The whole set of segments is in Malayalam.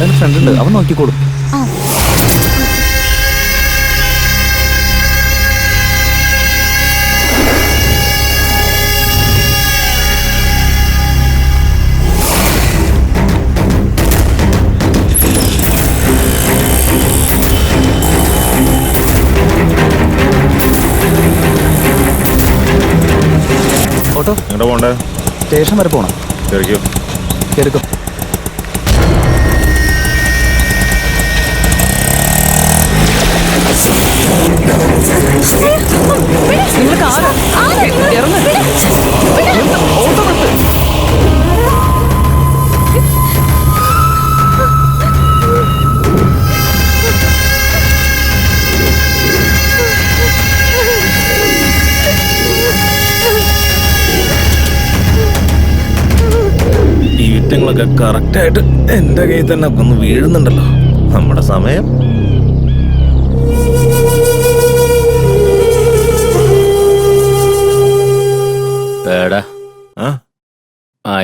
അവന്റെ ഫ്രണ്ട് ഉണ്ട്, അവൻ നോക്കിക്കോളും. ഓട്ടോ എങ്ങോട്ടാ പോണ്ടേ? സ്റ്റേഷൻ വരെ പോണം. കേറിക്കോ. കേറിക്കോ. നിങ്ങൾക്ക് ആരാ? ഇറങ്ങ്. ഓട്ടോ നിർത്ത്. ഈ വിറ്റങ്ങളൊക്കെ കറക്റ്റായിട്ട് എന്റെ കയ്യിൽ തന്നെ വന്ന് വീഴുന്നുണ്ടല്ലോ. നമ്മുടെ സമയം.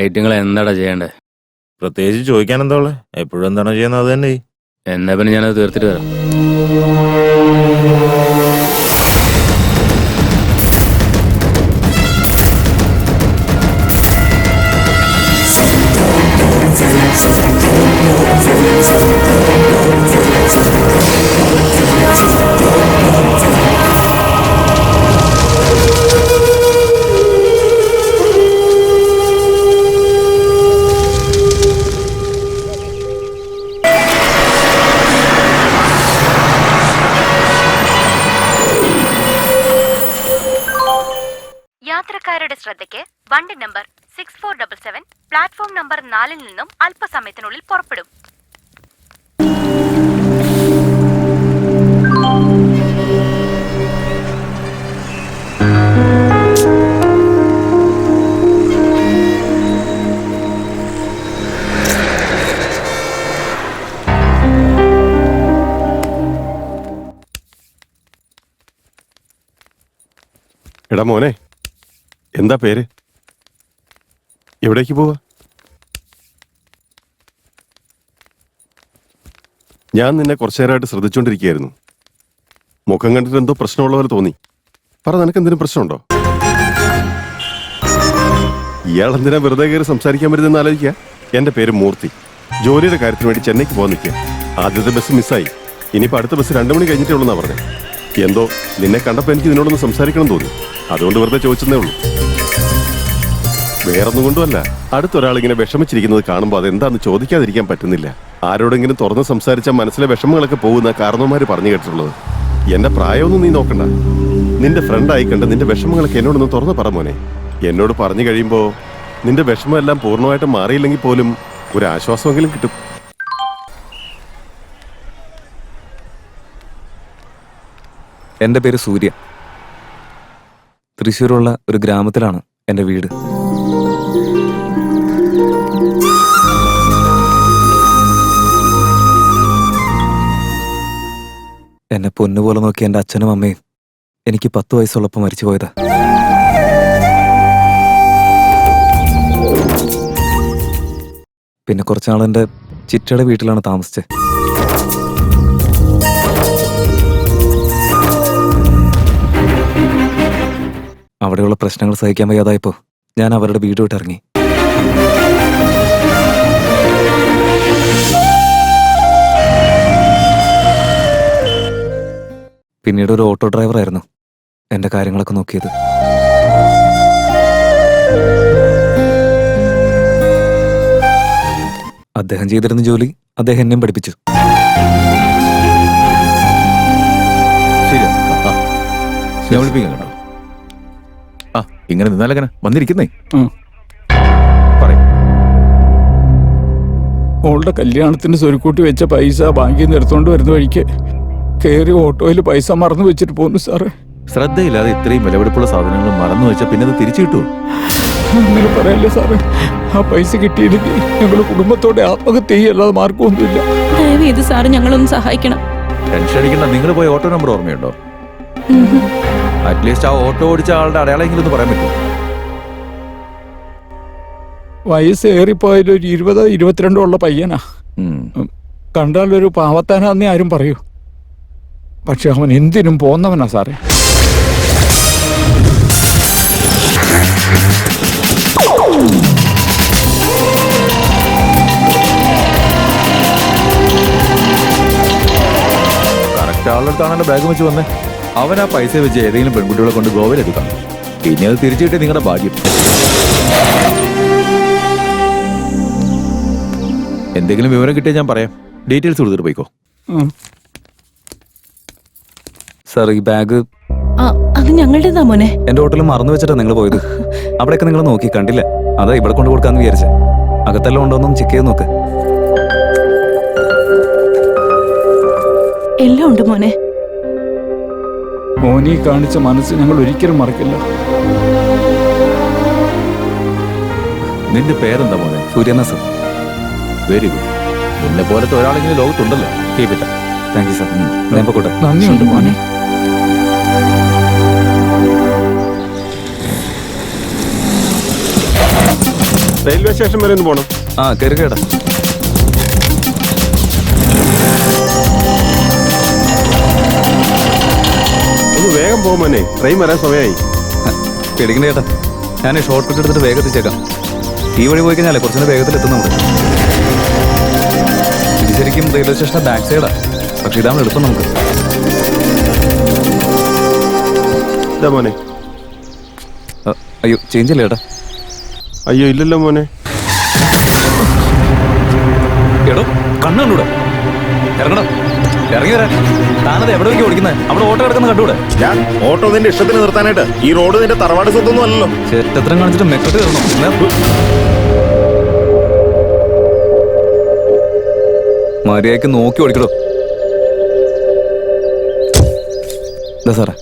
ഐറ്റങ്ങൾ എന്താടാ ചെയ്യണ്ടേ? പ്രത്യേകിച്ച് ചോദിക്കാൻ എന്താ ഉള്ളത്? എപ്പോഴും എന്താണോ ചെയ്യുന്നത് അത് തന്നെ. എന്നാ പിന്നെ ഞാനത് തീർത്തിട്ട് വരാം. യാത്രക്കാരുടെ ശ്രദ്ധയ്ക്ക് വണ്ടി നമ്പർ 6477 പ്ലാറ്റ്ഫോം നമ്പർ 4 നിന്നും അല്പസമയത്തിനുള്ളിൽ പുറപ്പെടും. എടാ മോനെ, എന്താ പേര്? എവിടേക്ക് പോവാ? ഞാൻ നിന്നെ കുറച്ചു നേരമായിട്ട് ശ്രദ്ധിച്ചുകൊണ്ടിരിക്കുകയായിരുന്നു. മുഖം കണ്ടിട്ട് എന്തോ പ്രശ്നമുള്ള പോലെ തോന്നി. പറ, നിനക്ക് എന്തെങ്കിലും പ്രശ്നമുണ്ടോ? ഇയാളെന്തിനാ വെറുതെ കയറി സംസാരിക്കാൻ പറ്റുന്നതെന്ന് ആലോചിക്കുക. എന്റെ പേര് മൂർത്തി. ജോലിയുടെ കാര്യത്തിന് വേണ്ടി ചെന്നൈക്ക് പോകാൻ നിൽക്കുക. ആദ്യത്തെ ബസ് മിസ്സായി. ഇനിയിപ്പോൾ അടുത്ത ബസ് 2 മണി കഴിഞ്ഞിട്ടേ ഉള്ളൂ എന്നാ പറഞ്ഞത്. എന്തോ നിന്നെ കണ്ടപ്പോൾ എനിക്ക് നിന്നോടൊന്ന് സംസാരിക്കണം തോന്നി. അതുകൊണ്ട് വെറുതെ ചോദിച്ചതേ ഉള്ളൂ. വേറൊന്നും കൊണ്ടുമല്ല. അടുത്തൊരാളിങ്ങനെ വിഷമിച്ചിരിക്കുന്നത് കാണുമ്പോൾ അതെന്താന്ന് ചോദിക്കാതിരിക്കാൻ പറ്റുന്നില്ല. ആരോടെങ്കിലും തുറന്ന് സംസാരിച്ചാൽ മനസ്സിലെ വിഷമങ്ങളൊക്കെ പോകുന്ന കാരണവന്മാര് പറഞ്ഞു കേട്ടിട്ടുള്ളത്. എന്റെ പ്രായമൊന്നും നീ നോക്കണ്ട. നിന്റെ ഫ്രണ്ടായി കണ്ട് നിന്റെ വിഷമങ്ങളൊക്കെ എന്നോടൊന്ന് തുറന്ന് പറ മോനെ. എന്നോട് പറഞ്ഞു കഴിയുമ്പോൾ നിന്റെ വിഷമമെല്ലാം പൂർണ്ണമായിട്ട് മാറിയില്ലെങ്കിൽ പോലും ഒരു ആശ്വാസമെങ്കിലും കിട്ടും. എൻ്റെ പേര് സൂര്യ. തൃശ്ശൂരുള്ള ഒരു ഗ്രാമത്തിലാണ് എൻ്റെ വീട്. എന്നെ പൊന്നുപോലെ നോക്കി എൻ്റെ അച്ഛനും അമ്മയും എനിക്ക് 10 വയസ്സുള്ളപ്പോൾ മരിച്ചു പോയതാ. പിന്നെ കുറച്ചാൾ എൻ്റെ ചിറ്റയുടെ വീട്ടിലാണ് താമസിച്ചത്. അവിടെയുള്ള പ്രശ്നങ്ങൾ സഹിക്കാൻ വയ്യാതായപ്പോ ഞാൻ അവരുടെ വീട് വിട്ടിറങ്ങി. പിന്നീട് ഒരു ഓട്ടോ ഡ്രൈവറായിരുന്നു എൻ്റെ കാര്യങ്ങളൊക്കെ നോക്കിയത്. അദ്ദേഹം ചെയ്തിരുന്ന ജോലി അദ്ദേഹം എന്നെയും പഠിപ്പിച്ചു. ശരി, ഞാൻ വിളിപ്പിക്കാം കേട്ടോ. ഇങ്ങനെ നിന്നാലെങ്ങനെ വന്നിരിക്കുന്നേ? പറയും. മോളുടെ കല്യാണത്തിന് സ്വരുക്കൂട്ടി വെച്ച പൈസ ബാങ്കിൽ നിന്ന് എടുത്തോണ്ട് വരുന്ന വഴിക്ക് കയറി ഓട്ടോയിൽ പൈസ മറന്നു വെച്ചിട്ട് പോന്നു സാറേ. ശ്രദ്ധയില്ലാതെ ഇത്രയും വിലപിടിപ്പുള്ള സാധനങ്ങൾ മറന്നു വെച്ചാൽ പിന്നെ അത് തിരിച്ചു കിട്ടുമോ? അങ്ങനെ പറയല്ലേ സാറേ. ആ പൈസ കിട്ടിയില്ലെങ്കിൽ ഞങ്ങൾ കുടുംബത്തോടെ ആത്മഹത്യ ചെയ്യല്ലാതെ മാർഗമൊന്നുമില്ല. ദയവേത് സാറ് ഞങ്ങളൊന്ന് സഹായിക്കണം. ടെൻഷൻ അടിക്കണ്ട. നിങ്ങൾ പോയ ഓട്ടോ നമ്പർ ഓർമ്മയുണ്ടോ? അറ്റ്ലീസ്റ്റ് ആ ഓട്ടോ ഓടിച്ച ആളുടെ അടയാളെങ്കിലും ഒന്ന് പറയാൻ പറ്റുമോ? വയസ്സ് ഏറിപ്പോയാലും ഒരു 20-22 ഉള്ള പയ്യനാ. കണ്ടാലൊരു പാവത്താനാന്നേ ആരും പറയൂ. പക്ഷെ അവൻ എന്തിനും പോന്നവനാ സാറേ. കറക്റ്റ് ആളുടെടുത്താണല്ലോ ബാഗ് വെച്ച് വന്നേ. അവൻ ആ പൈസ വെച്ച് ഏതെങ്കിലും പെൺകുട്ടികളെ കൊണ്ട് ഗോവയിലെടുക്കാം. പിന്നെ അത് തിരിച്ചു കിട്ടിയ നിങ്ങളുടെ ഭാഗ്യം. എന്തെങ്കിലും വിവരം കിട്ടിയാൽ ഞാൻ പറയാം. ഡീറ്റെയിൽസ് കൊടുത്തിട്ട് പോയിക്കോ. സാർ ഈ ബാഗ് ആ അത് ഞങ്ങളുടേതാ മോനെ. എന്റെ ഹോട്ടലിൽ മറന്നു വെച്ചിട്ടാ നിങ്ങൾ പോയത്. അവിടെയൊക്കെ നിങ്ങൾ നോക്കി കണ്ടില്ല. അതാ ഇവിടെ കൊണ്ട് കൊടുക്കാന്ന് വിചാരിച്ചേ. അകത്തെല്ലാം ഉണ്ടോന്നും ചെക്ക് ചെയ്ത് നോക്ക്. എല്ലാം ഉണ്ട് മോനെ. മോനി കാണിച്ച മനസ്സ് ഞങ്ങൾ ഒരിക്കലും മറക്കില്ല. നിന്റെ പേരെന്താ മോനെ? സൂര്യനാ സാർ. Very good. നിന്നെ പോലത്തെ ഒരാളെങ്കിലും ലോകത്തുണ്ടല്ലോ. Keep it. Thank you sir. ഞാൻ പോട്ടെ. നന്ദിയുണ്ട് മോനെ. റെയിൽവേ സ്റ്റേഷൻ വരെ ഒന്ന് പോണം. ആ കയറി കേടാ. ഒന്ന് വേഗം പോകുമ്പോനെ, ട്രെയിൻ വരാൻ സമയമായി. പേടിക്കണ്ട ചേട്ടാ. ഞാൻ ഷോർട്ട് കട്ട് എടുത്തിട്ട് വേഗം എത്തിച്ചേക്കാം. ഈ വഴി പോയി കഴിഞ്ഞാലേ കുറച്ചുകൂടെ വേഗത്തിൽ എത്തുന്നുണ്ട്. ഇത് ശരിക്കും റെയിൽവേ സ്റ്റേഷന്റെ ബാക്ക് സൈഡാ. പക്ഷെ ഇതാണ് എളുപ്പം നമുക്ക്. ഇതാ മോനെ. അയ്യോ ചേഞ്ച് ഇല്ല ചേട്ടാ. അയ്യോ ഇല്ലല്ലോ മോനെ. എടോ കണ്ണൂടെ ഇറങ്ങണം. ഇറങ്ങി വരാൻ. താനത് എവിടെ വയ്ക്കും ഓടിക്കുന്നത്? അവിടെ ഓട്ടോ കിടക്കുന്ന കണ്ടൂടെ? ഞാൻ ഓട്ടോ നിന്റെ ഇഷ്ടത്തിന് നിർത്താനായിട്ട്. ഈ റോഡ് നിന്റെ തറവാട് സ്വത്തൊന്നും അല്ലല്ലോ. ചേട്ടത്രം കാണിച്ചിട്ട് മെക്കട്ട് കയറണം. മര്യാദയ്ക്ക് നോക്കി ഓടിക്കടോ. എന്താ സാറേ?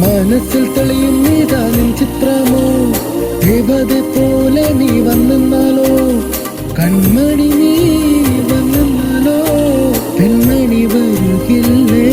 മനസ്സിൽ തെളിയും നീതാ നിൻ ചിത്രമോ, ദേവത പോലെ നീ വന്നാലോ, കൺമണി നീ വന്നാലോ, പെൺമണി വരുകില്ലേ.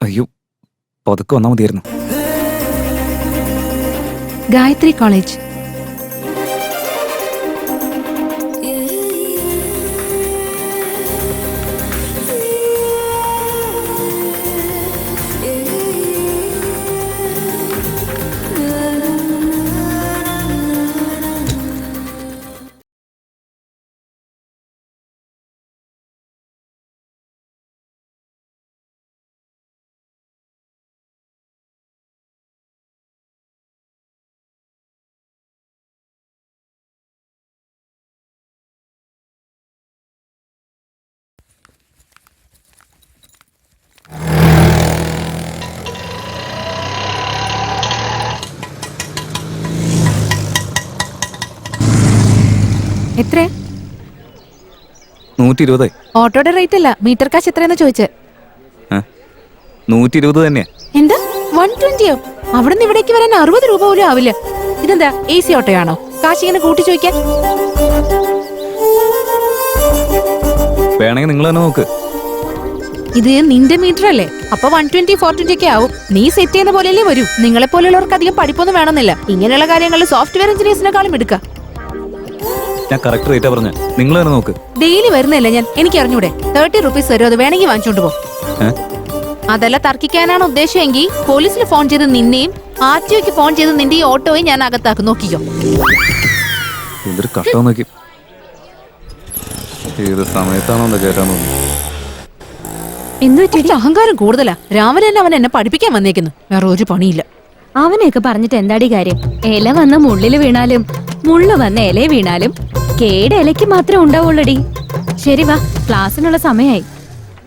അയ്യോ പതുക്കെ വന്നാൽ മതിയായിരുന്നു. ഗായത്രി കോളേജ്. എത്ര? 120. ഓട്ടോയുടെ റേറ്റ് അല്ല, മീറ്റർ കാശ് എത്രയെന്ന് ചോദിച്ചേ. 120 തന്നെയാ. എന്താ 120യോ? അവിടെ നിന്ന് ഇവിടേക്ക് വരാൻ 60 രൂപ പോലും ആവില്ല. ഇതെന്താ AC ഓട്ടോയാണോ? കാശ് ഇങ്ങനെ കൂട്ടി ചോദിക്കാൻ? വേണമെങ്കിൽ നിങ്ങൾ തന്നെ നോക്ക്. ഇത് നിന്റെ മീറ്റർ അല്ലേ? അപ്പൊ 120, 420 ഒക്കെ ആവും. നീ സെറ്റ് ചെയ്യുന്ന പോലെയല്ലേ വരൂ. നിങ്ങളെ പോലെയുള്ളവർക്ക് അധികം പഠിപ്പൊന്നും വേണമെന്നില്ല. ഇങ്ങനെയുള്ള കാര്യങ്ങളിൽ സോഫ്റ്റ്വെയർ എഞ്ചിനീയേഴ്സിനെക്കാളും എടുക്കാം. ഞാൻ കറക്റ്റ് റേറ്റാ പറഞ്ഞ. നിങ്ങൾ തന്നെ നോക്ക്. ഡെയിലി വരുന്നില്ല ഞാൻ. എനിക്ക് അറിഞ്ഞൂടെ? 30 റുപ്പീസ് വരും. അത് വേണമെങ്കിൽ വാങ്ങിച്ചോണ്ട് പോ. അതല്ല തർക്കിക്കാനാണ് ഉദ്ദേശമെങ്കിൽ പോലീസിന് ഫോൺ ചെയ്ത് നിന്നെയും RTOക്ക് ഫോൺ ചെയ്ത് നിന്റെ ഈ ഓട്ടോയും ഞാൻ അകത്താക്കും. നോക്കിക്കോ. എന്തൊരു കട്ടോ നോക്കി. ഏത് സമയത്താണോ എന്താ കേട്ടാ തോന്നുന്നു. എന്തുപറ്റി? അഹങ്കാരം കൂടുതലാ. രാവിലെ തന്നെ അവൻ എന്നെ പഠിപ്പിക്കാൻ വന്നേക്കുന്നു. വേറെ ഒരു പണിയില്ല. അവനെയൊക്കെ പറഞ്ഞിട്ട് എന്താടി കാര്യം? ഇല വന്ന മുള്ളില് വീണാലും മുള്ളു വന്ന ഇല വീണാലും കേട് ഇലയ്ക്ക് മാത്രമേ ഉണ്ടാവുള്ളൂടി. ശരി വാ, ക്ലാസ്സിനുള്ള സമയായി.